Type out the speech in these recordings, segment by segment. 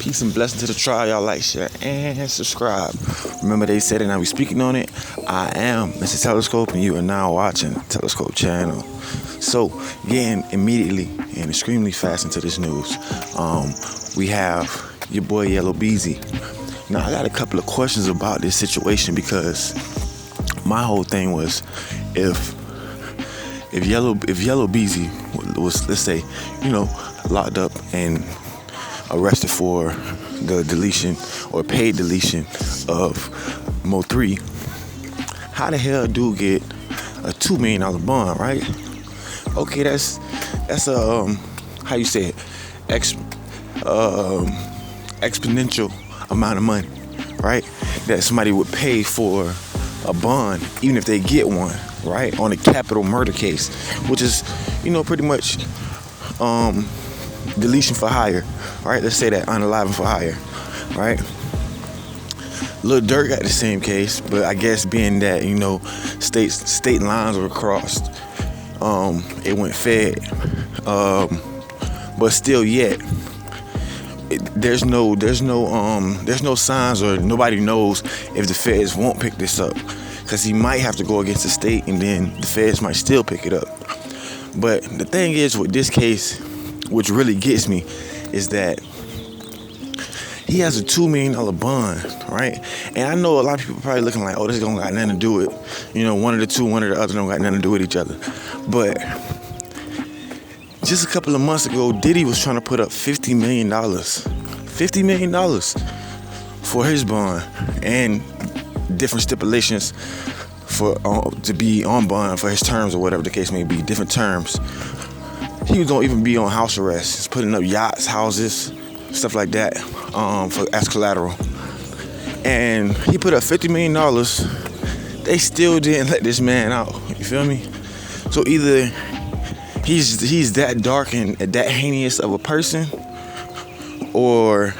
Peace and blessing to the tribe. Y'all like, share, and subscribe. Remember they said it, and I be speaking on it. I am Mr. Telescope, and you are now watching Telescope Channel. So, getting immediately and extremely fast into this news, we have your boy Yella Beezy. Now, I got a couple of questions about this situation because my whole thing was if Yella Beezy was, let's say, locked up and arrested for the deletion or paid deletion of Mo3, how the hell do get a $2 million bond, right? Okay, that's a how you say it, exponential amount of money, right? That somebody would pay for a bond, even if they get one, right? On a capital murder case, which is, pretty much deletion for hire, right? Let's say that UNALIVED for hire, right? Lil Durk got the same case, but I guess being that state lines were crossed, it went fed, but still yet there's no signs, or nobody knows if the feds won't pick this up, because he might have to go against the state and then the feds might still pick it up. But the thing is with this case, which really gets me, is that he has a $2 million bond, right? And I know a lot of people probably looking like, oh, this don't got nothing to do with, one of the two, one or the other don't got nothing to do with each other. But just a couple of months ago, Diddy was trying to put up $50 million for his bond and different stipulations for to be on bond for his terms or whatever the case may be, different terms. He was gonna even be on house arrest. He's putting up yachts, houses, stuff like that, as collateral. And he put up $50 million. They still didn't let this man out. You feel me? So either he's that dark and that heinous of a person, or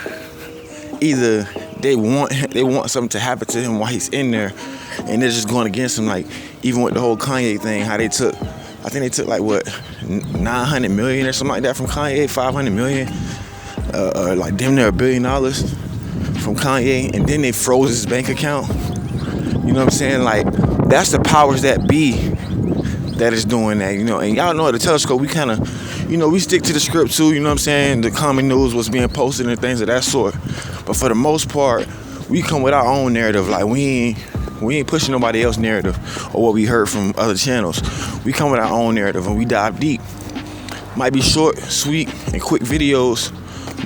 either they want something to happen to him while he's in there, and they're just going against him. Like even with the whole Kanye thing, how they took, I think they took like what, $900 million or something like that from Kanye, $500 million, like damn near $1 billion from Kanye, and then they froze his bank account. You know what I'm saying? Like that's the powers that be that is doing that. And y'all know at the Telescope, we kind of, we stick to the script too. You know what I'm saying? The common news, what's being posted and things of that sort. But for the most part, we come with our own narrative. Like we ain't pushing nobody else's narrative or what we heard from other channels. We come with our own narrative and we dive deep. Might be short, sweet, and quick videos,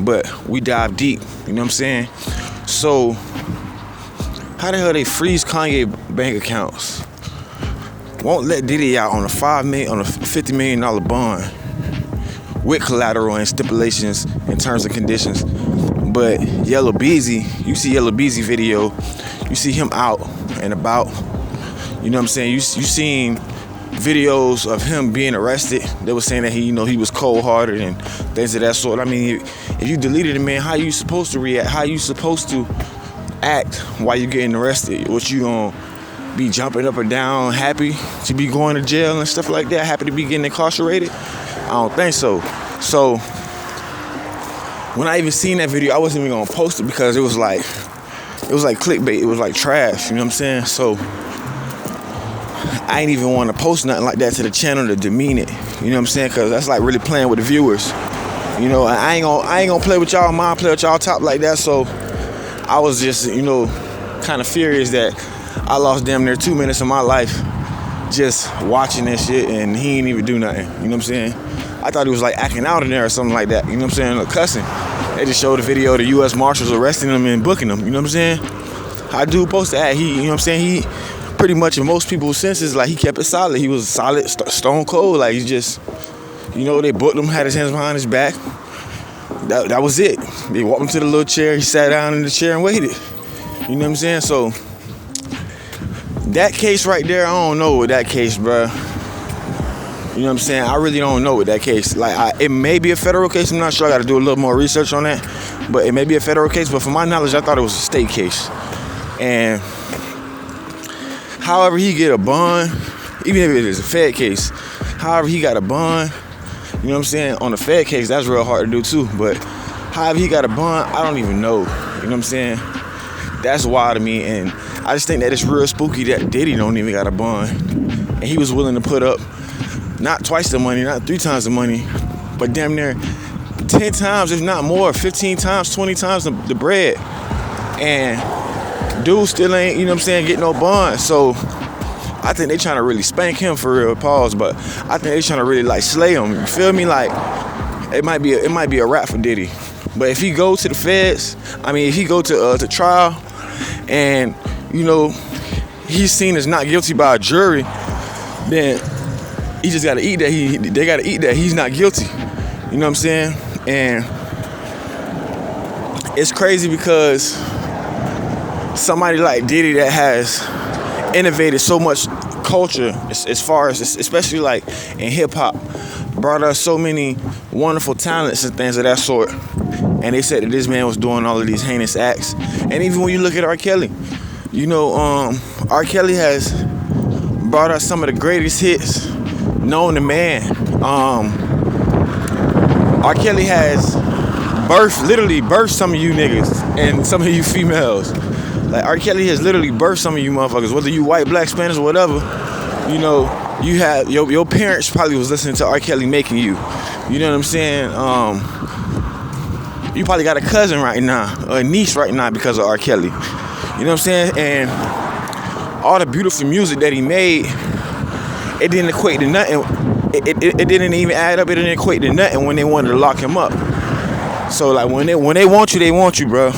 but we dive deep. You know what I'm saying? So how the hell they freeze Kanye bank accounts? Won't let Diddy out on a $50 million bond with collateral and stipulations and terms and conditions. But Yella Beezy, you see Yella Beezy video, you see him out and about. You know what I'm saying? You seen videos of him being arrested. They were saying that he was cold-hearted and things of that sort. I mean, if you deleted a man, how you supposed to react? How you supposed to act while you getting arrested? What you gonna be jumping up and down, happy to be going to jail and stuff like that, happy to be getting incarcerated? I don't think so. So when I even seen that video, I wasn't even gonna post it because it was like clickbait. It was like trash. You know what I'm saying? So I ain't even want to post nothing like that to the channel to demean it. You know what I'm saying? Because that's like really playing with the viewers. I ain't gonna play with y'all mind, play with y'all top like that. So I was just kind of furious that I lost damn near 2 minutes of my life just watching that shit, and he ain't even do nothing. You know what I'm saying? I thought he was like acting out in there or something like that. You know what I'm saying? Or cussing. They just showed the video of the U.S. Marshals arresting him and booking him. You know what I'm saying? How dude supposed to act? You know what I'm saying? He pretty much in most people's senses, like he kept it solid. He was solid, stone cold. Like he just, they booked him, had his hands behind his back. That was it. They walked him to the little chair. He sat down in the chair and waited. You know what I'm saying? So that case right there, I don't know with that case, bro. You know what I'm saying? I really don't know with that case. Like, it may be a federal case. I'm not sure. I got to do a little more research on that. But it may be a federal case. But from my knowledge, I thought it was a state case. And however he get a bond, even if it is a Fed case, however he got a bond, you know what I'm saying, on the Fed case, that's real hard to do too. But However he got a bond, I don't even know. You know what I'm saying? That's wild to me, and I just think that it's real spooky that Diddy don't even got a bond. And he was willing to put up not twice the money, not 3 times the money, but damn near 10 times, if not more, 15 times, 20 times the bread. And dude still ain't, you know what I'm saying, getting no bond. So I think they trying to really spank him for real, pause, but I think they trying to really like slay him. You feel me? Like it might be a rap for Diddy. But if he go to the feds, if he go to trial, and you know he's seen as not guilty by a jury, then he just gotta eat that. They gotta eat that he's not guilty. You know what I'm saying? And it's crazy because somebody like Diddy that has innovated so much culture as far as, especially like in hip hop, brought us so many wonderful talents and things of that sort. And they said that this man was doing all of these heinous acts. And even when you look at R. Kelly, you know, R. Kelly has brought us some of the greatest hits known to man. R. Kelly has literally birthed some of you niggas and some of you females. Like R. Kelly has literally birthed some of you motherfuckers, whether you white, black, Spanish, or whatever. You know, you had your parents probably was listening to R. Kelly making you. You know what I'm saying? You probably got a cousin right now, or a niece right now because of R. Kelly. You know what I'm saying? And all the beautiful music that he made, it didn't equate to nothing. It didn't even add up. It didn't equate to nothing when they wanted to lock him up. So like when they want you, bro.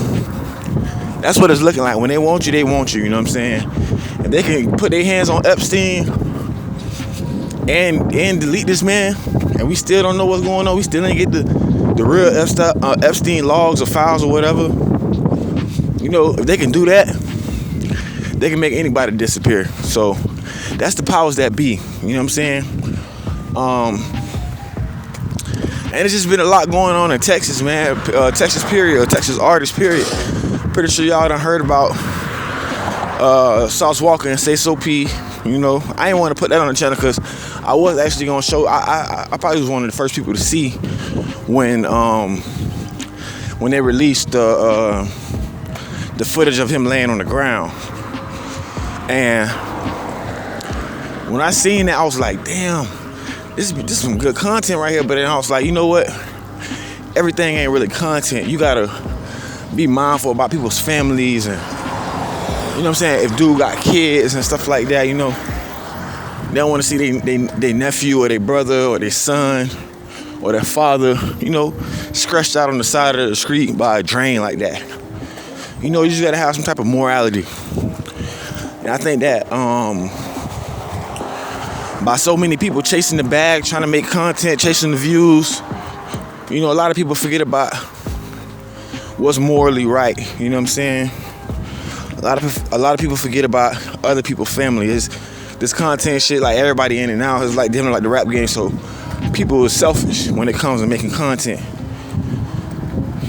That's what it's looking like. When they want you, they want you. You know what I'm saying? If they can put their hands on Epstein and delete this man, and we still don't know what's going on. We still ain't get the real Epstein logs or files or whatever. You know, if they can do that, they can make anybody disappear. So that's the powers that be. You know what I'm saying? And it's just been a lot going on in Texas, man. Texas period, or Texas artists period. Pretty sure y'all done heard about Sauce Walker and Sayso P. You know, I didn't want to put that on the channel because I was actually gonna show. I probably was one of the first people to see when they released the footage of him laying on the ground. And when I seen that, I was like, damn, this is some good content right here. But then I was like, you know what? Everything ain't really content. You gotta be mindful about people's families, and you know what I'm saying? If dude got kids and stuff like that, you know, they don't want to see their nephew or their brother or their son or their father, you know, scratched out on the side of the street by a drain like that. You know, you just gotta have some type of morality. And I think that by so many people chasing the bag, trying to make content, chasing the views, you know, a lot of people forget about what's morally right. You know what I'm saying? A lot of people forget about other people's family. This content shit, like everybody in it now, is like dealing like the rap game. So people are selfish when it comes to making content,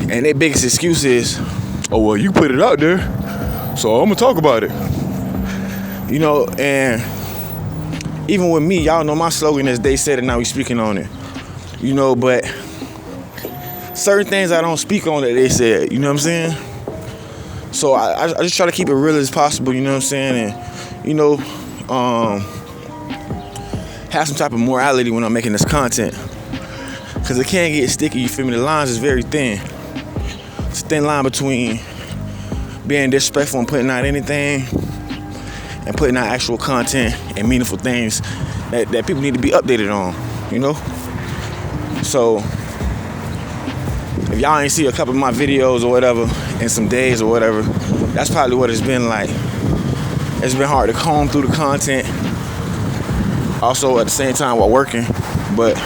and their biggest excuse is, "Oh well, you put it out there, so I'm gonna talk about it." You know, and even with me, y'all know my slogan is "They said it, now we speaking on it." You know, but certain things I don't speak on that they said. You know what I'm saying? So I just try to keep it real as possible. You know what I'm saying? And you know, have some type of morality when I'm making this content, because it can get sticky. You feel me? The lines is very thin. It's a thin line between being disrespectful and putting out anything, and putting out actual content and meaningful things that people need to be updated on, you know? So if y'all ain't see a couple of my videos or whatever in some days or whatever, that's probably what it's been like. It's been hard to comb through the content, also at the same time while working, but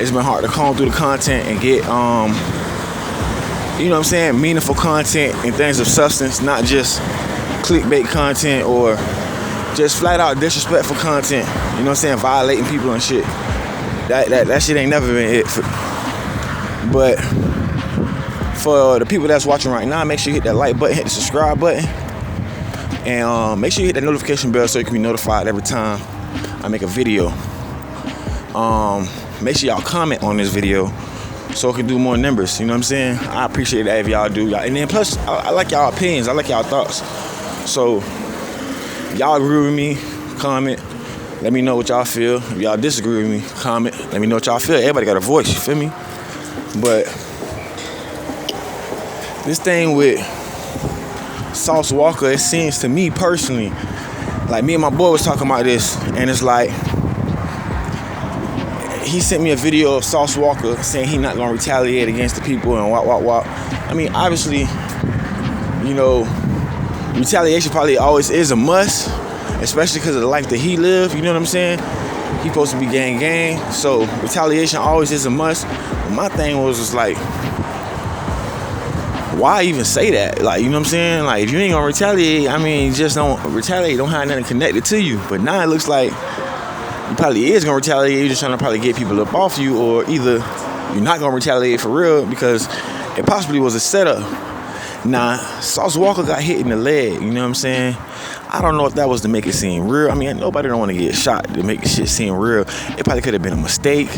it's been hard to comb through the content and get, you know what I'm saying, meaningful content and things of substance, not just clickbait content or just flat out disrespectful content, you know what I'm saying, violating people and shit. That shit ain't never been it. But for the people that's watching right now, make sure you hit that like button, hit the subscribe button, and make sure you hit that notification bell so you can be notified every time I make a video. Make sure y'all comment on this video so it can do more numbers. You know what I'm saying? I appreciate that if y'all do. And then plus, I like y'all opinions. I like y'all thoughts. So y'all agree with me, comment. Let me know what y'all feel. If y'all disagree with me, comment. Let me know what y'all feel. Everybody got a voice, you feel me? But this thing with Sauce Walka, it seems to me personally, like me and my boy was talking about this, and it's like, he sent me a video of Sauce Walka saying he not gonna retaliate against the people and what. I mean, obviously, you know, retaliation probably always is a must, especially because of the life that he lived, you know what I'm saying? He supposed to be gang, so retaliation always is a must. But my thing was just like, why even say that? Like, you know what I'm saying? Like, if you ain't gonna retaliate, I mean, just don't retaliate, don't have nothing connected to you. But now it looks like you probably is gonna retaliate, you're just trying to probably get people up off you, or either you're not gonna retaliate for real because it possibly was a setup. Now, Sauce Walka got hit in the leg, you know what I'm saying? I don't know if that was to make it seem real. I mean, nobody don't want to get shot to make the shit seem real. It probably could have been a mistake,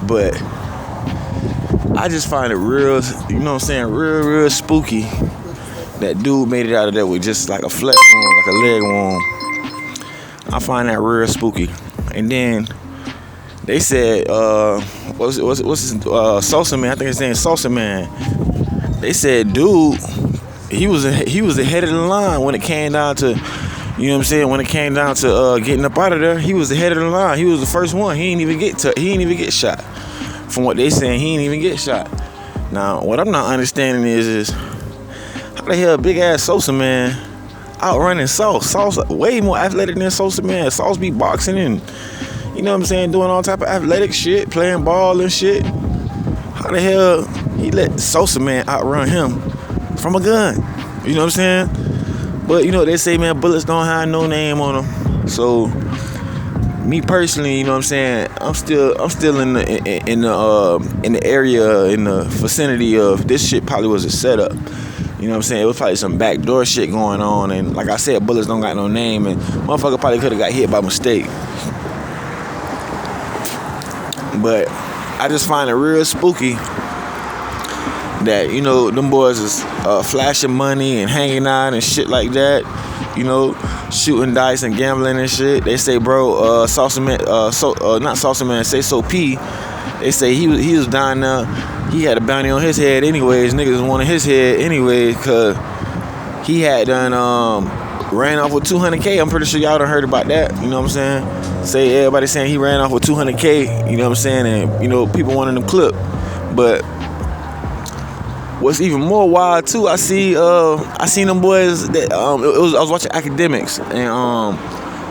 but I just find it real, you know what I'm saying, real spooky that dude made it out of there with just like a flesh wound, like a leg wound. I find that real spooky. And then they said, what's his, Sosa Man, I think his name is Sosa Man. They said, dude, he was ahead of the line when it came down to, you know what I'm saying, when it came down to getting up out of there. He was ahead of the line. He was the first one. He ain't even get shot. From what they saying, he ain't even get shot. Now, what I'm not understanding is how the hell big ass Sosa Man outrunning Sauce? Sauce way more athletic than Sosa Man. Sauce be boxing and, you know what I'm saying, doing all type of athletic shit, playing ball and shit. How the hell he let Sosa Man outrun him from a gun? You know what I'm saying? But you know they say, man, bullets don't have no name on them. So me personally, you know what I'm saying, I'm still in the area, in the vicinity of this shit probably was a setup. You know what I'm saying? It was probably some backdoor shit going on, and like I said, bullets don't got no name, and motherfucker probably could have got hit by mistake. But I just find it real spooky that, you know, them boys is flashing money and hanging out and shit like that. You know, shooting dice and gambling and shit. They say, bro, Sauce Man, not Sauce Man, Sayso P. They say he was down there. He had a bounty on his head anyways. Niggas wanted his head anyways, cause he had done ran off with 200K. I'm pretty sure y'all done heard about that. You know what I'm saying? Say everybody saying he ran off with 200K. You know what I'm saying? And you know people wanting him clip, but what's even more wild too, I seen them boys that I was watching Academics, and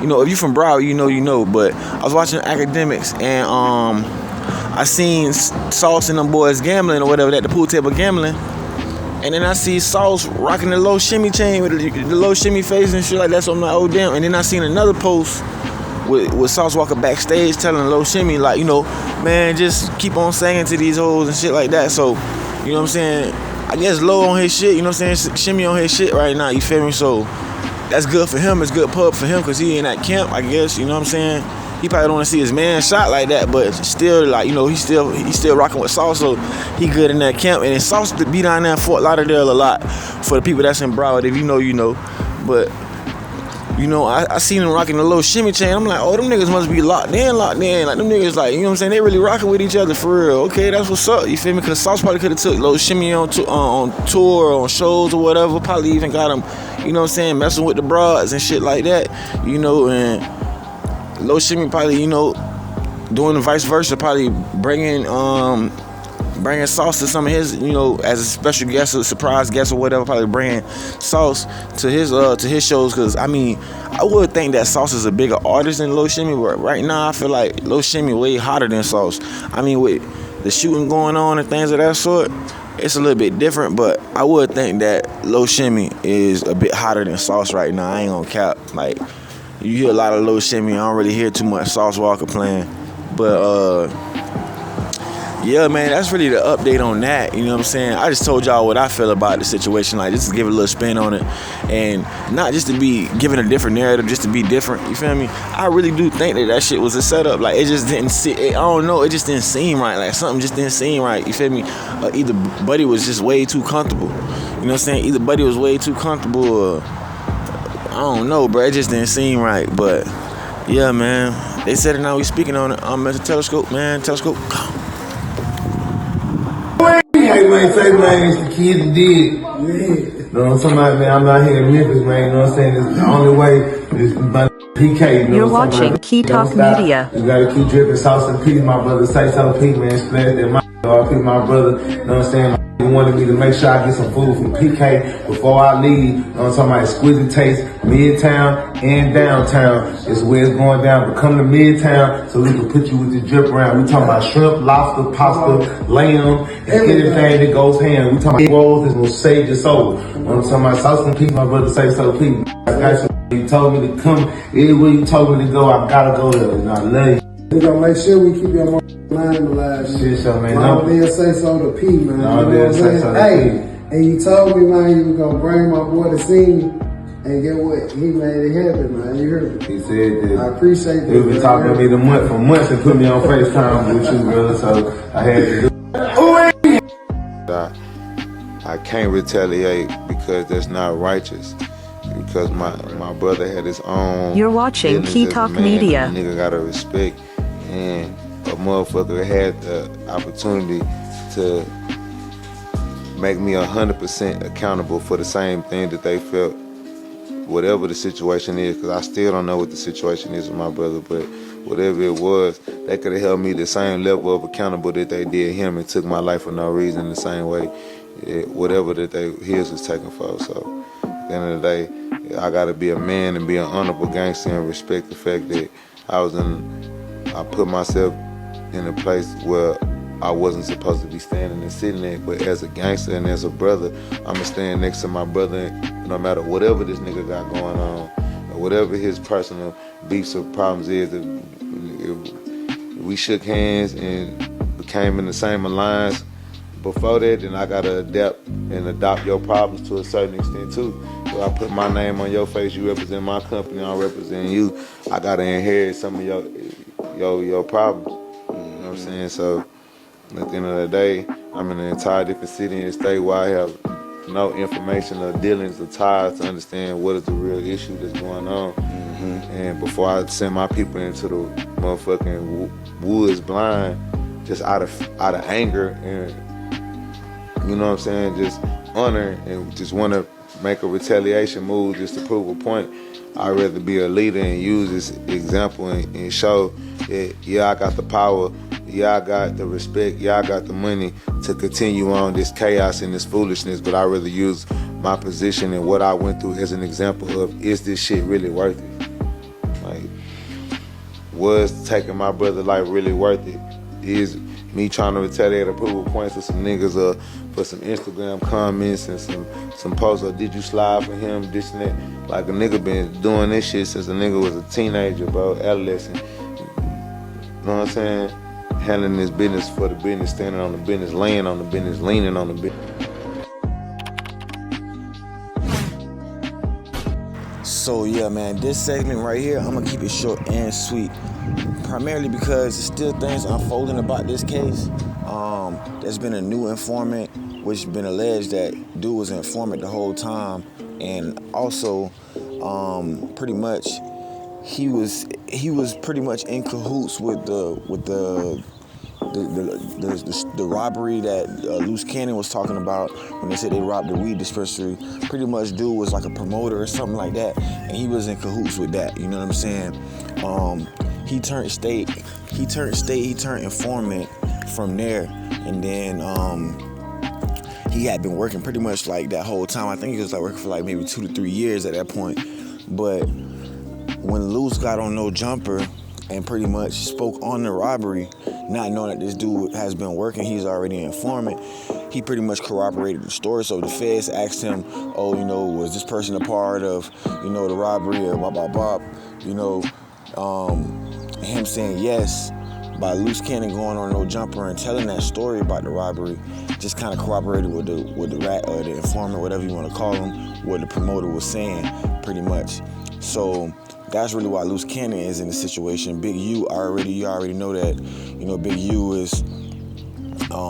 you know, if you from Broward, you know, but I was watching Academics, and I seen Sauce and them boys gambling or whatever, at the pool table gambling, and then I see Sauce rocking the low shimmy chain with the low shimmy face and shit like that. So I'm like, oh damn. And then I seen another post with Sauce Walka backstage telling Low Shimmy, like, you know, man, just keep on singing to these hoes and shit like that. So, you know what I'm saying? I guess Low on his shit, you know what I'm saying? Shimmy on his shit right now, you feel me? So that's good for him. It's good pub for him because he in that camp, I guess, you know what I'm saying? He probably don't want to see his man shot like that, but still, like, you know, he's still rocking with Sauce, so he good in that camp. And then Sauce be down there in Fort Lauderdale a lot for the people that's in Broward. If you know, you know. But, you know, I seen him rocking the Low Shimmy chain. I'm like, oh, them niggas must be locked in. Like, them niggas, like, you know what I'm saying? They really rocking with each other for real. Okay, that's what's up. You feel me? Because Sauce probably could have took Low Shimmy on tour or on shows or whatever. Probably even got him, you know what I'm saying, messing with the broads and shit like that. You know, and Low Shimmy probably, you know, doing the vice versa, probably bringing Sauce to some of his, you know, as a special guest, a surprise guest or whatever, probably bringing Sauce to his shows. Because I mean, I would think that Sauce is a bigger artist than Low Shimmy, but right now I feel like Low Shimmy way hotter than Sauce. I mean, with the shooting going on and things of that sort, it's a little bit different, but I would think that Low Shimmy is a bit hotter than Sauce right now. I ain't gonna cap. Like, you hear a lot of Low Shimmy, I don't really hear too much Sauce Walka playing. But yeah, man, that's really the update on that. You know what I'm saying? I just told y'all what I feel about the situation. Like, just to give it a little spin on it, and not just to be giving a different narrative, just to be different. You feel me? I really do think that shit was a setup. Like, it just didn't see. I don't know. It just didn't seem right. Like, something just didn't seem right. You feel me? Either Buddy was just way too comfortable. You know what I'm saying? Either Buddy was way too comfortable, or I don't know, bro. It just didn't seem right. But yeah, man. They said it now. We speaking on it. I'm at the telescope, man. Telescope. Hey man, say man, it's the kids that did. You know what I'm talking about, man? I'm out here in Memphis, man. You know what I'm saying? It's the only way is by PK. You know You're what I'm talking watching about? Key Talk Media. You gotta keep dripping sauce and peas, my brother. Sayso P, man. Splash that my my brother. You know what I'm saying? He wanted me to make sure I get some food from PK before I leave. You know what I'm talking about? Exquisite taste, Midtown and downtown is where it's going down. But come to Midtown so we can put you with the drip around. We talking about shrimp, lobster, pasta, lamb, and anything that goes hand. We talking about rolls that's gonna save your soul. You know what I'm talking about? Sauce and peas, my brother Sayso P. I got you. You told me to come. Everywhere you told me to go, I gotta go there. And I love you. We gonna make sure we keep your line alive. Shit, so man. No, they'll say so to P, man. No, they'll say so to P. And you told me, man, you was gonna bring my boy to see me. And get what? He made it happen, man. You heard me? He said that. I appreciate that. He been talking to me for months and put me on FaceTime with you, brother. So I had to do it. I can't retaliate because that's not righteous. Because my brother had his own. You're watching Key Talk Media. Nigga gotta respect, and a motherfucker had the opportunity to make me 100% accountable for the same thing that they felt, whatever the situation is. Because I still don't know what the situation is with my brother, but whatever it was, they could have held me the same level of accountable that they did him and took my life for no reason the same way. Whatever that his was taken for. So at the end of the day, I gotta be a man and be an honorable gangster and respect the fact that I put myself in a place where I wasn't supposed to be standing and sitting there. But as a gangster and as a brother, I'ma stand next to my brother no matter whatever this nigga got going on, or whatever his personal beefs or problems is. If we shook hands and became in the same alliance before that, then I gotta adapt and adopt your problems to a certain extent too. So I put my name on your face, you represent my company, I represent you. I gotta inherit some of your problems. You know what I'm saying? So at the end of the day, I'm in an entire different city and state where I have no information or dealings or ties to understand what is the real issue that's going on. And before I send my people into the motherfucking woods blind, just out of anger and, you know what I'm saying, just honor and just want to make a retaliation move just to prove a point, I'd rather be a leader and use this example and show that, yeah, I got the power, yeah, I got the respect, yeah, I got the money to continue on this chaos and this foolishness, but I'd rather use my position and what I went through as an example of, is this shit really worth it? Like, was taking my brother's life really worth it? Is me trying to retaliate or prove a point to some niggas or for some Instagram comments and some posts, or did you slide for him, this and that? Like, a nigga been doing this shit since a nigga was a teenager, bro, adolescent. You know what I'm saying? Handling this business for the business, standing on the business, laying on the business, leaning on the business. So yeah, man, this segment right here, I'm gonna keep it short and sweet. Primarily because there's still things unfolding about this case. There's been a new informant, which has been alleged that dude was an informant the whole time, and also, pretty much, he was pretty much in cahoots with the robbery that Loose Cannon was talking about when they said they robbed the weed dispensary. Pretty much dude was like a promoter or something like that, and he was in cahoots with that, you know what I'm saying? He turned state, he turned informant from there, and then he had been working pretty much like that whole time. I think he was like working for like maybe 2 to 3 years at that point. But when Loose got on No Jumper and pretty much spoke on the robbery, not knowing that this dude has been working, he's already an informant, he pretty much corroborated the story. So the feds asked him, oh, you know, was this person a part of, you know, the robbery or blah, blah, blah, you know, him saying yes. by Loose Cannon going on No Jumper and telling that story about the robbery, just kind of corroborated with the rat or the informant, whatever you want to call him, what the promoter was saying, pretty much. So that's really why Loose Cannon is in the situation. Big U you already know that. You know, Big U is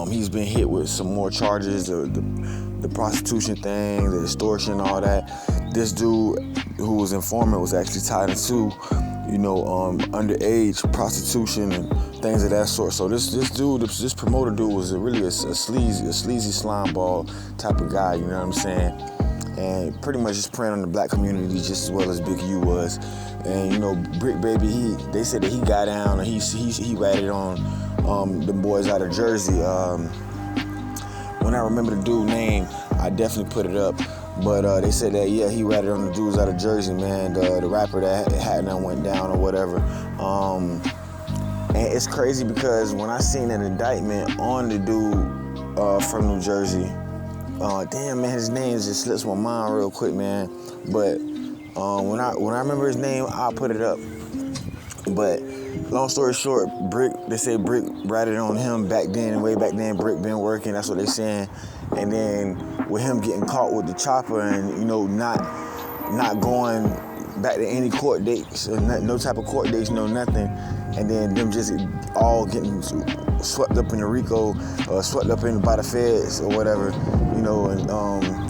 he's been hit with some more charges, the prostitution thing, the extortion, all that. This dude who was informant was actually tied into, you know, underage prostitution and things of that sort. So this promoter dude was really a sleazy slime ball type of guy, you know what I'm saying? And pretty much just preying on the black community just as well as Big U was. And you know, Brick Baby, they said that he got down and he ratted on the boys out of Jersey. When I remember the dude's name, I definitely put it up. But they said that, yeah, he ratted on the dudes out of Jersey, man, the rapper that hadn't went down or whatever. And it's crazy because when I seen an indictment on the dude from New Jersey, damn, man, his name just slips my mind real quick, man. But when I remember his name, I'll put it up. But long story short, they say Brick ratted on him back then, way back then. Brick been working, that's what they saying. And then with him getting caught with the chopper and, you know, not going back to any court dates, no type of court dates, no nothing. And then them just all getting swept up in the RICO, swept up in by the feds or whatever, you know, and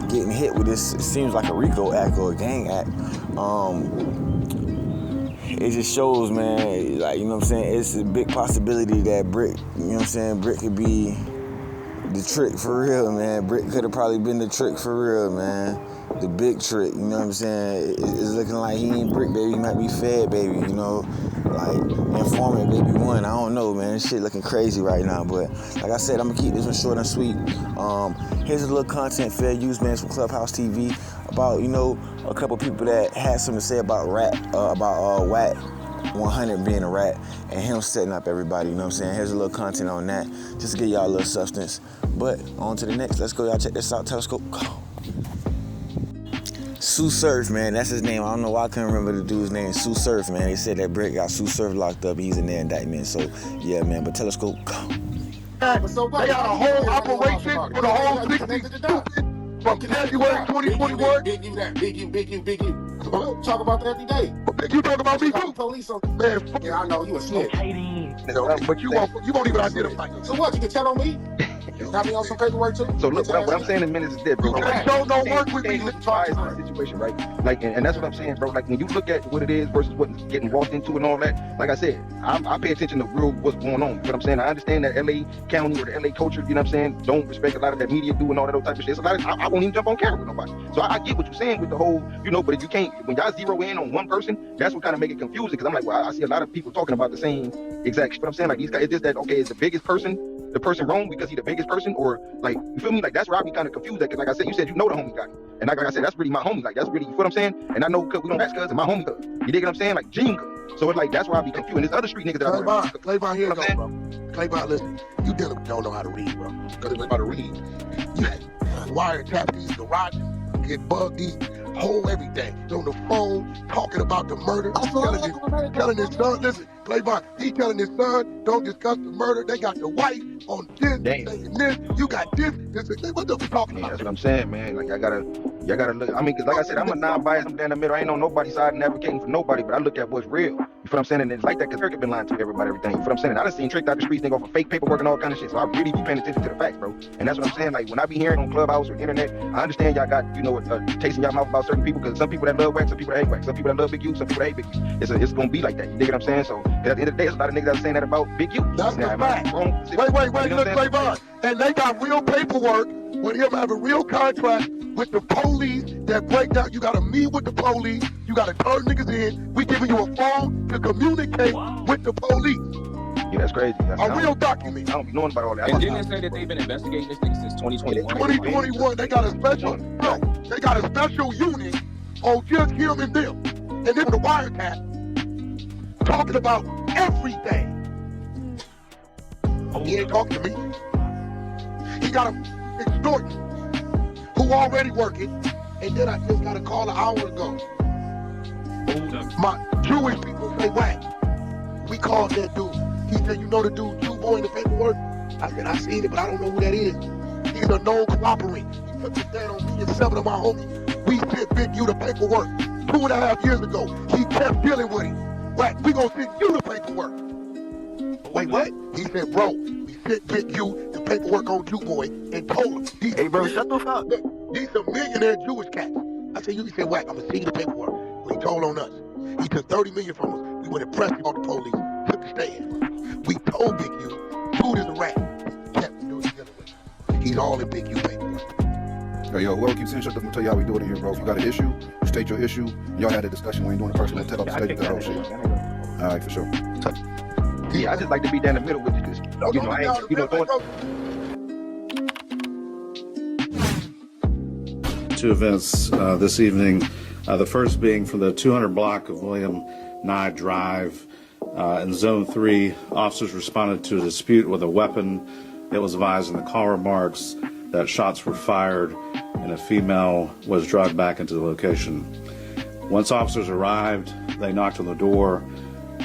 getting hit with this, it seems like a RICO act or a gang act. It just shows, man, like, you know what I'm saying, it's a big possibility that Brick, you know what I'm saying, Brick could be the trick for real, man. Brick could have probably been the trick for real, man. The big trick, you know what I'm saying? It's looking like he ain't Brick, baby. He might be Fed, baby, you know? Like, informant, baby one. I don't know, man. This shit looking crazy right now. But like I said, I'm going to keep this one short and sweet. Here's a little content, fair use, man, from Clubhouse TV about, you know, a couple people that had something to say about Wack100 being a rat and him setting up everybody, you know what I'm saying? Here's a little content on that, just to give y'all a little substance. But on to the next. Let's go, y'all. Check this out. Telescope. Go. Sue Surf, man, that's his name. I don't know why I couldn't remember the dude's name. Sue Surf, man. They said that Brick got Sue Surf locked up. He's in their indictment. So, yeah, man. But Telescope, go. So they got a whole operation with a whole 60 from January 2021. Big you. Talk about that every day. Big you talk about me too. Police on man. Yeah, I know you a snitch. But you won't even identify. So what? You can tell on me? Got me on some paperwork too. So look, what I'm saying in minutes is this, bro. You can't show no work with me. Situation, right? Like, and that's what I'm saying, bro. Like, when you look at what it is versus what's getting walked into and all that, like I said, I pay attention to real what's going on. You know what I'm saying? I understand that LA County or the LA culture, you know what I'm saying, don't respect a lot of that media doing all that type of shit. It's a lot of, I won't even jump on camera with nobody. So I get what you're saying with the whole, you know, but if you can't, when y'all zero in on one person, that's what kind of make it confusing. Because I'm like, well, I see a lot of people talking about the same exact shit. But I'm saying, like, these guys, it's just that, okay, is the biggest person the person wrong because he the biggest person, or like, you feel me? Like, that's where I be kind of confused at, because like I said, you said you know the homie guy, and like I said, that's really my homie. Like, that's really, you feel what I'm saying? And I know we don't ask cuz and my homie cuz. You dig what I'm saying? Like, Gene cuz. So it's like, that's why I be confused. And there's other street niggas that Claybon, here you go, bro. Claybon, listen, you don't know how to read, bro. Because if you know how to read, you wiretap these garages, get bugged these whole everything. He's on the phone talking about the murder, telling his son, listen, Claybon, he telling his son, don't discuss the murder. They got the wife on this, this, you got this, what the fuck talking about? That's what I'm saying, man. Like, y'all gotta look. I mean, because like I said, I'm a non-biased, I'm down the middle. I ain't on nobody's side and advocating for nobody, but I look at what's real. You feel what I'm saying? And it's like that because Eric been lying to everybody, everything. You feel what I'm saying? And I done seen tricked out the streets, nigga, off of fake paperwork and all kind of shit. So I really be paying attention to the facts, bro. And that's what I'm saying. Like, when I be hearing on Clubhouse or internet, I understand y'all got, you know, tasting y'all mouth about certain people, because some people that love Wack, some people that hate Wack, some people that love Big U, some people that hate Big U. It's gonna be like that. You dig what I'm saying? So at the end of the day, there's a lot of niggas that are saying that about Big U. That's the fact. Wait, look, Claybon. And they got real paperwork with him having real contract with the police that break down. You gotta meet with the police. You gotta turn niggas in. We giving you a phone to communicate with the police. Yeah, that's crazy. A real document. I don't be knowing about all that. And didn't they say that they've been investigating this thing since 2021? 2021, they got a special, they got a special unit on just him and them. And then the wiretap talking about everything. He ain't talking to me. He got a extortion who already working, and then I just got a call an hour ago. My Jewish people say, Wack, we called that dude. He said, you know the dude, Q-Boy in the paperwork? I said, I seen it, but I don't know who that is. He's a known cooperant. He took the stand on me and 7 of my homies. We sent Big U the paperwork 2.5 years ago. He kept dealing with him. Wack, we gonna send you the paperwork. Wait, what? He said, bro, we sent Big U the paperwork on Q-Boy and told him. Hey, bro, shut the fuck up. These some millionaire Jewish cats. I said, you said, Wack, I'm gonna send you the paperwork. When he told on us. He took 30 million from us. We went and pressed him on the police. Took the stand. We told Big U, dude is a rat. Kept doing dealing with him. He's all in Big U paperwork. Yo, whoever keeps saying shit, I'm gonna tell you how we do it in here, bro. If you got an issue, you state your issue. Y'all had a discussion when you're doing the personal tell up the state that whole shit. All right, for sure. Yeah, I just like to be down the middle with you, because you know, I ain't, you know, doing. Two events this evening. The first being from the 200 block of William Nye Drive. In Zone 3, officers responded to a dispute with a weapon. It was advised in the call remarks that shots were fired and a female was dragged back into the location. Once officers arrived, they knocked on the door.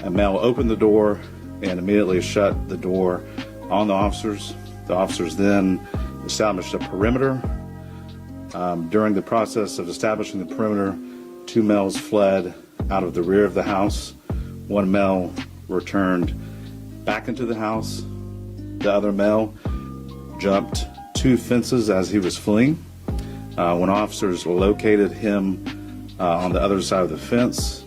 A male opened the door and immediately shut the door on the officers. The officers then established a perimeter. During the process of establishing the perimeter, 2 males fled out of the rear of the house. 1 male returned back into the house. The other male jumped 2 fences as he was fleeing. When officers located him on the other side of the fence,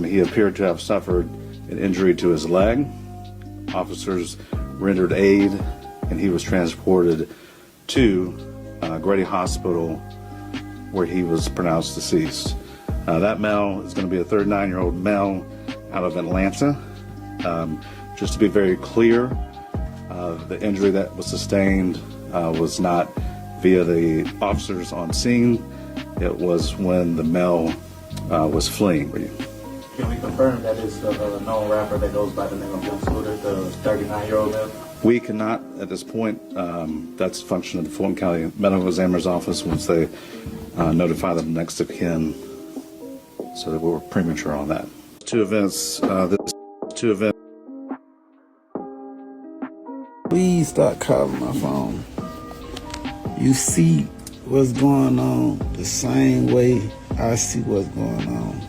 he appeared to have suffered an injury to his leg. Officers rendered aid and he was transported to Grady Hospital, where he was pronounced deceased. That male is going to be a 39-year-old male out of Atlanta. Just to be very clear, the injury that was sustained was not via the officers on scene. It was when the male was fleeing. Can we confirm that it's the known rapper that goes by the name of Young Scooter, the 39-year-old male? We cannot at this point. That's a function of the Fulton County Medical Examiner's Office once they notify the next of kin. So that we're premature on that. Two events. Please stop calling my phone. You see what's going on the same way I see what's going on.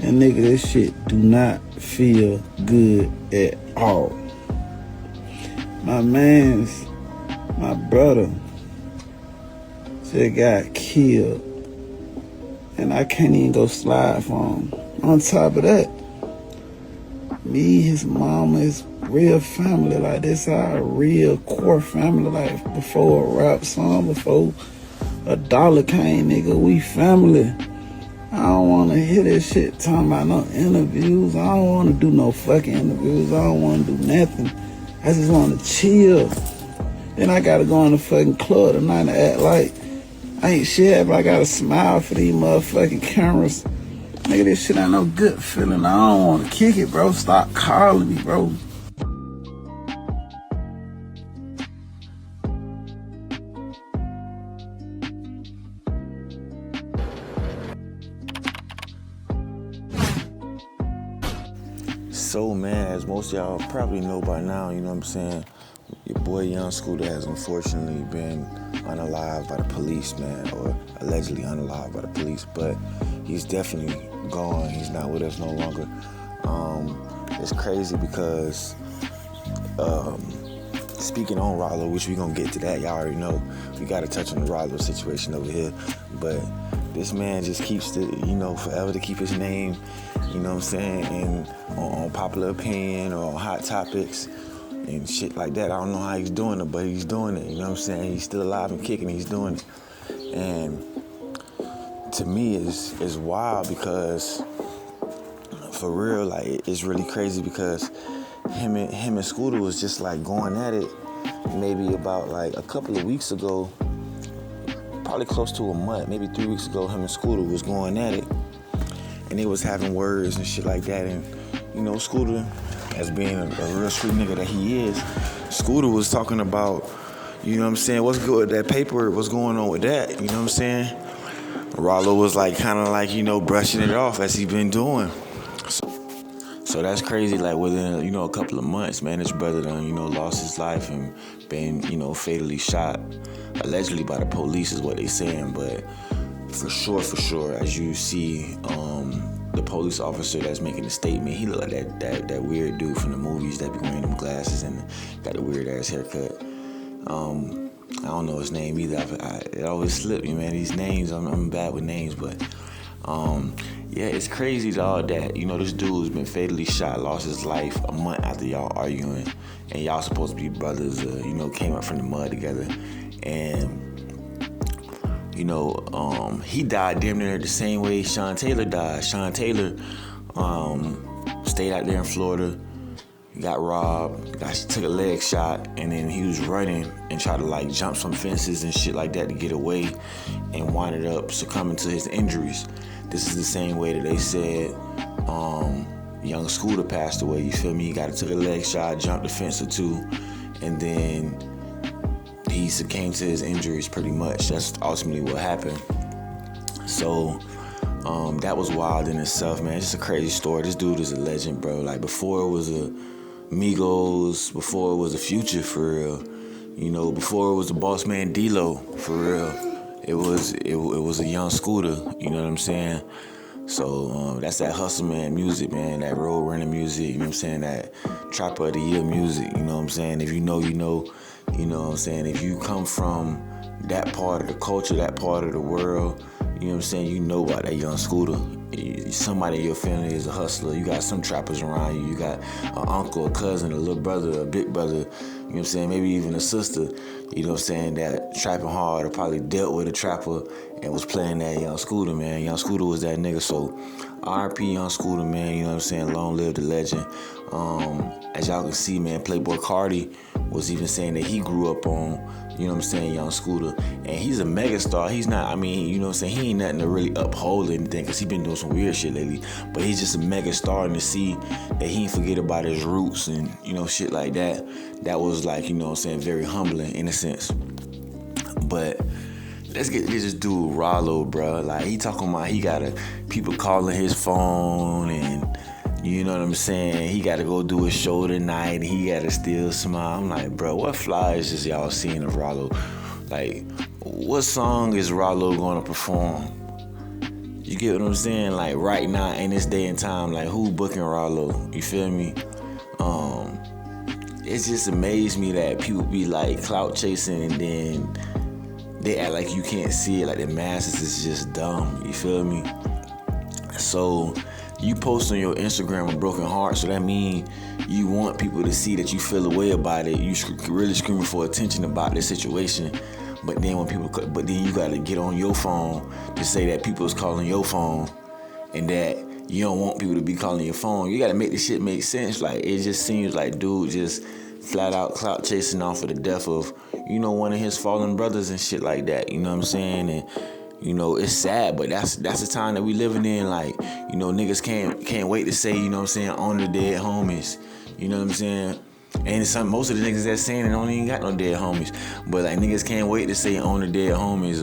And nigga, this shit do not feel good at all. My brother just got killed. And I can't even go slide for him. On top of that, me, his mama, his real family, like this our real core family, like before a rap song, before a dollar came, nigga, we family. I don't wanna hear this shit talking about no interviews. I don't wanna do no fucking interviews. I don't wanna do nothing. I just wanna chill. Then I gotta go in the fucking club tonight and act like I ain't shit, but I gotta smile for these motherfucking cameras. Nigga, this shit ain't no good feeling. I don't wanna kick it, bro. Stop calling me, bro. So, man, as most of y'all probably know by now, you know what I'm saying, your boy Young Scooter has unfortunately been unalived by the police, man, or allegedly unalived by the police, but he's definitely gone. He's not with us no longer. It's crazy because speaking on Ralo, which we're going to get to that, y'all already know, we got to touch on the Ralo situation over here, but this man just keeps to, forever to keep his name, you know what I'm saying, and on popular opinion or on hot topics and shit like that. I don't know how he's doing it, but he's doing it, you know what I'm saying? He's still alive and kicking, he's doing it. And to me, it's wild because, for real, like, it's really crazy because him and Scooter was just like going at it maybe about like a couple of weeks ago, probably close to a month, maybe 3 weeks ago, him and Scooter was going at it. And they was having words and shit like that. And, Scooter, as being a real street nigga that he is, Scooter was talking about, you know what I'm saying, what's good with that paper, what's going on with that, you know what I'm saying? Ralo was like, kind of like, brushing it off as he been doing. So So that's crazy. Like within a couple of months, man, his brother done lost his life and been fatally shot, allegedly by the police is what they saying. But for sure, as you see, the police officer that's making the statement, he look like that weird dude from the movies that be wearing them glasses and got the weird ass haircut. I don't know his name either. It always slipped me, man. These names, I'm bad with names, but yeah, it's crazy, dog, that this dude's been fatally shot, lost his life a month after y'all arguing, and y'all supposed to be brothers. Came up from the mud together, and he died damn near the same way Sean Taylor died. Sean Taylor stayed out there in Florida, got robbed, took a leg shot, and then he was running and tried to jump some fences and shit like that to get away, and winded up succumbing to his injuries. This is the same way that they said young Scooter passed away. You feel me? He took a leg shot, jumped a fence or two, and then he succumbed to his injuries pretty much. That's ultimately what happened. So that was wild in itself, man. It's just a crazy story. This dude is a legend, bro. Like before it was a Migos, before it was a Future for real. Before it was the Boss Man D-Lo for real. It was a young Scooter, you know what I'm saying? So that's that hustle man music, man, that road running music, you know what I'm saying, that Trapper of the Year music, you know what I'm saying? If you know, you know what I'm saying? If you come from that part of the culture, that part of the world, you know what I'm saying, you know about that young Scooter. Somebody in your family is a hustler. You got some trappers around you. You got an uncle, a cousin, a little brother, a big brother, you know what I'm saying, maybe even a sister, you know what I'm saying, that trapping hard or probably dealt with a trapper and was playing that young Scooter, man. Young Scooter was that nigga, so R.I.P. young Scooter, man, you know what I'm saying, long live the legend. As y'all can see, man, Playboy Cardi was even saying that he grew up on, you know what I'm saying, young Scooter, and he's a megastar. He's not, you know what I'm saying, he ain't nothing to really uphold anything, because he been doing some weird shit lately, but he's just a megastar, and to see that he ain't forget about his roots and, shit like that, that was you know what I'm saying, very humbling in a sense. But let's get this dude Ralo, bro. He talking about he got people calling his phone, and you know what I'm saying, he got to go do a show tonight, and he got to still smile. I'm like, bro, what flyers is y'all seeing of Ralo? What song is Ralo going to perform? You get what I'm saying? Right now, in this day and time, who booking Ralo? You feel me? It just amazed me that people be clout chasing, and then they act like you can't see it, the masses is just dumb. You feel me? So you post on your Instagram a broken heart, so that means you want people to see that you feel a way about it. You really screaming for attention about this situation, but then you gotta get on your phone to say that people is calling your phone, and that you don't want people to be calling your phone. You gotta make this shit make sense. It just seems like dude just flat out clout chasing off of the death of one of his fallen brothers and shit like that. You know what I'm saying? And it's sad, but that's the time that we living in. Niggas can't wait to say, you know what I'm saying, on the dead homies. You know what I'm saying? And most of the niggas that's saying it don't even got no dead homies. But niggas can't wait to say on the dead homies,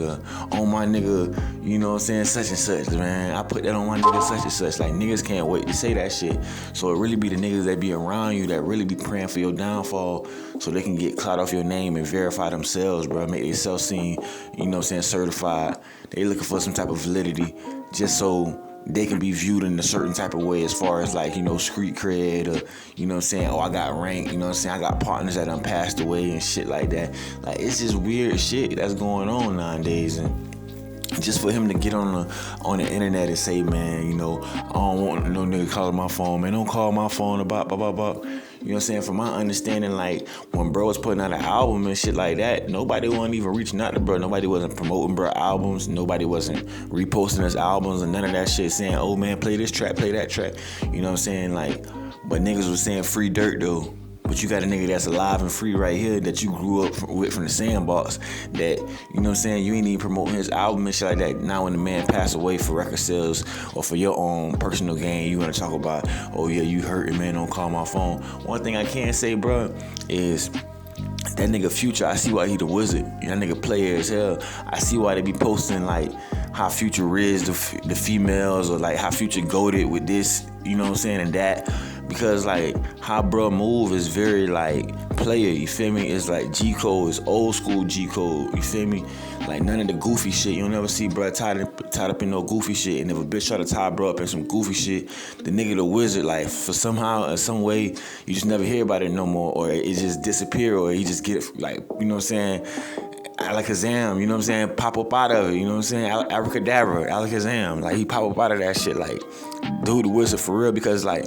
on my nigga, you know what I'm saying, such and such, man. I put that on my nigga such and such. Niggas can't wait to say that shit. So it really be the niggas that be around you that really be praying for your downfall, so they can get clout off your name and verify themselves, bro. Make themselves seem, you know what I'm saying, certified. They looking for some type of validity just so they can be viewed in a certain type of way, as far as street cred, or you know what I'm saying, I got rank, you know what I'm saying, I got partners that done passed away and shit like that. It's just weird shit that's going on nowadays, and just for him to get on the internet and say, man, I don't want no nigga calling my phone, man, don't call my phone about blah blah blah. You know what I'm saying? From my understanding, when bro was putting out an album and shit like that, nobody wasn't even reaching out to bro. Nobody wasn't promoting bro albums. Nobody wasn't reposting his albums and none of that shit, saying, oh man, play this track, play that track. You know what I'm saying? But niggas was saying free dirt though. But you got a nigga that's alive and free right here that you grew up with from the sandbox, that, you know what I'm saying, you ain't even promoting his album and shit like that. Now when the man passed away for record sales or for your own personal gain, you want to talk about, oh yeah, you hurting, man, don't call my phone. One thing I can say, bro, is that nigga Future, I see why he the wizard. That nigga player as hell. I see why they be posting how Future riz the females, or how Future goated with this, you know what I'm saying, and that. because like how bro move is very like player, you feel me? It's like G code, it's old school G code, you feel me? Like none of the goofy shit. You'll never see bro tied up in no goofy shit. And if a bitch try to tie bro up in some goofy shit, the nigga the wizard, like for somehow or some way, you just never hear about it no more, or it just disappear, or he just get like, you know what I'm saying? Alakazam, you know what I'm saying? Pop up out of it, you know what I'm saying? Abracadabra, Alakazam, like he pop up out of that shit, like dude the wizard for real, because like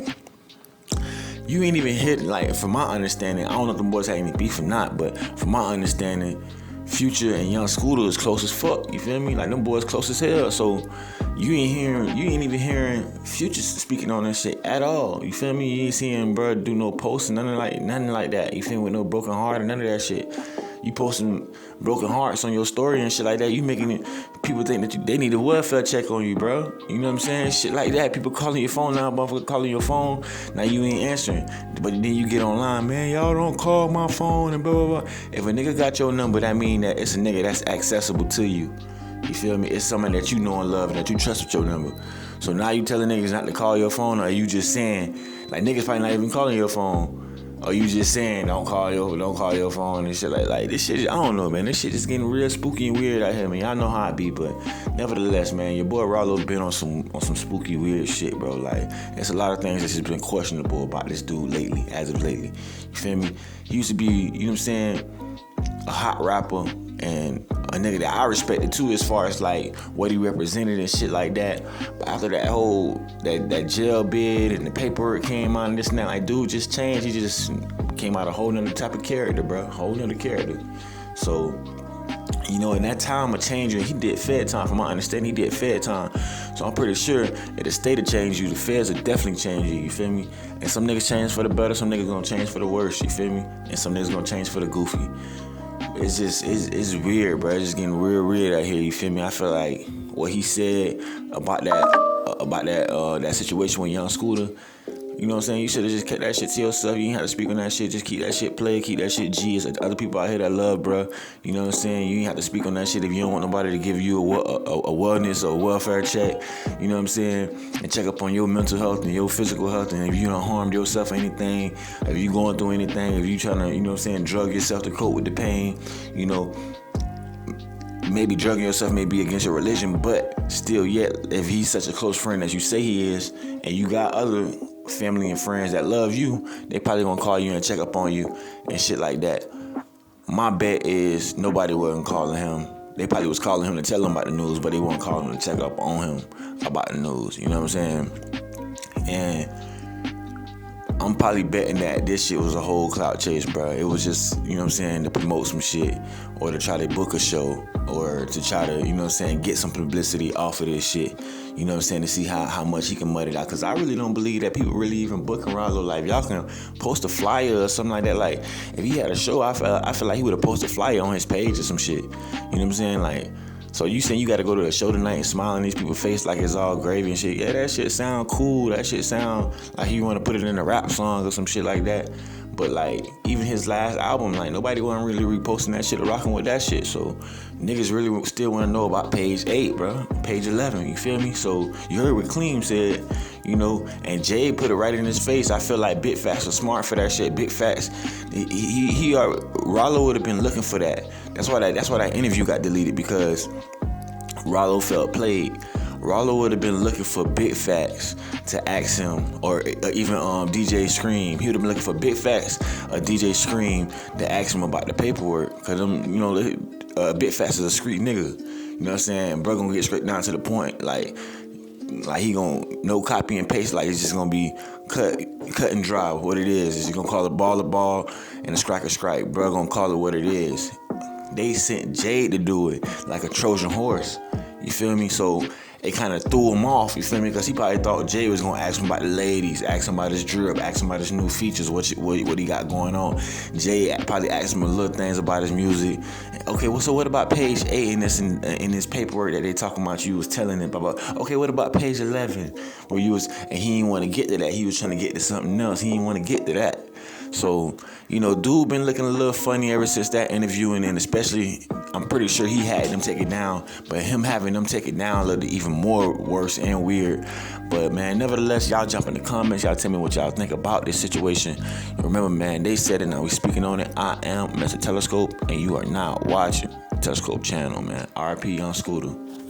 you ain't even hit, like from my understanding, I don't know if them boys had any beef or not, but from my understanding, Future and Young Scooter is close as fuck, you feel me? Like them boys close as hell, so you ain't even hearing Future speaking on that shit at all, you feel me? You ain't seeing bro do no posts, nothing like that, you feel me? With no broken heart or none of that shit. You posting broken hearts on your story and shit like that. You making it, people think that they need a welfare check on you, bro. You know what I'm saying? Shit like that. People calling your phone now, motherfucker calling your phone. Now you ain't answering. But then you get online, man, y'all don't call my phone and blah, blah, blah. If a nigga got your number, that mean that it's a nigga that's accessible to you. You feel me? It's someone that you know and love and that you trust with your number. So now you telling niggas not to call your phone, or are you just saying, like niggas probably not even calling your phone. Or you just saying don't call your phone and shit like this shit. I don't know, man. This shit is getting real spooky and weird out here, man. Y'all know how I be, but nevertheless, man, your boy Ralo been on some spooky weird shit, bro. Like there's a lot of things that's just been questionable about this dude lately, as of lately. You feel me? He used to be, you know what I'm saying, a hot rapper and a nigga that I respected too, as far as like what he represented and shit like that. But after that whole that jail bid and the paperwork came out and this and that, like dude just changed. He just came out a whole nother type of character, bro. Whole nother character. So, you know, in that time of changing, he did Fed time. From my understanding, he did Fed time. So I'm pretty sure that the state will change you, the feds will definitely change you, you feel me? And some niggas change for the better, some niggas gonna change for the worse, you feel me? And some niggas gonna change for the goofy. It's weird, bro. It's just getting real weird out here, you feel me? I feel like what he said about that situation with Young Scooter, you know what I'm saying? You should have just kept that shit to yourself. You ain't have to speak on that shit. Just keep that shit played. Keep that shit G. It's other people out here that love, bro. You know what I'm saying? You ain't have to speak on that shit if you don't want nobody to give you a wellness or a welfare check. You know what I'm saying? And check up on your mental health and your physical health. And if you don't harm yourself or anything, if you going through anything, if you trying to, you know what I'm saying, drug yourself to cope with the pain, you know, maybe drugging yourself may be against your religion, but still yet, if he's such a close friend as you say he is, and you got other family and friends that love you, they probably gonna call you and check up on you and shit like that. My bet is nobody wasn't calling him. They probably was calling him to tell him about the news, but they weren't calling him to check up on him about the news. You know what I'm saying? And I'm probably betting that this shit was a whole clout chase, bro. It was just, you know what I'm saying, to promote some shit or to try to book a show or to try to, you know what I'm saying, get some publicity off of this shit. You know what I'm saying, to see how much he can mud it out. Because I really don't believe that people really even booking Ralo. Like, y'all can post a flyer or something like that. Like, if he had a show, I feel like he would have posted a flyer on his page or some shit. You know what I'm saying? Like, so you saying you got to go to a show tonight and smile in these people's face like it's all gravy and shit. Yeah, that shit sound cool. That shit sound like you want to put it in a rap song or some shit like that. But like, even his last album, like nobody wasn't really reposting that shit or rocking with that shit. So niggas really still want to know about page 8, bro. Page 11, you feel me? So you heard what Cleem said, you know, and Jay put it right in his face. I feel like Big Facts was smart for that shit. Big Facts, Ralo would have been looking for that. That's why that interview got deleted, because Ralo felt played. Ralo would have been looking for Big Facts to ask him, or even DJ Scream. He would have been looking for Big Facts or DJ Scream to ask him about the paperwork. Cause you know, Big Facts is a street nigga. You know what I'm saying? Bro gonna get straight down to the point. Like he gonna no copy and paste. Like it's just gonna be cut and dry. What it is he gonna call it ball a ball and a strike a strike. Bro gonna call it what it is. They sent Jade to do it like a Trojan horse. You feel me? So it kind of threw him off, you feel me? Because he probably thought Jay was going to ask him about the ladies, ask him about his drip, ask him about his new features, what he got going on. Jay probably asked him little things about his music. Okay, well, so what about page 8 in this paperwork that they talking about you was telling him about? Okay, what about page 11 where you was, and he didn't want to get to that. He was trying to get to something else. He didn't want to get to that. So, you know, dude been looking a little funny ever since that interview, and then especially, I'm pretty sure he had them take it down, but him having them take it down looked even more worse and weird. But man, nevertheless, y'all jump in the comments, y'all tell me what y'all think about this situation. And remember, man, they said it, now we speaking on it. I am Mr. Telescope, and you are now watching Telescope channel, man. RP on Scooter.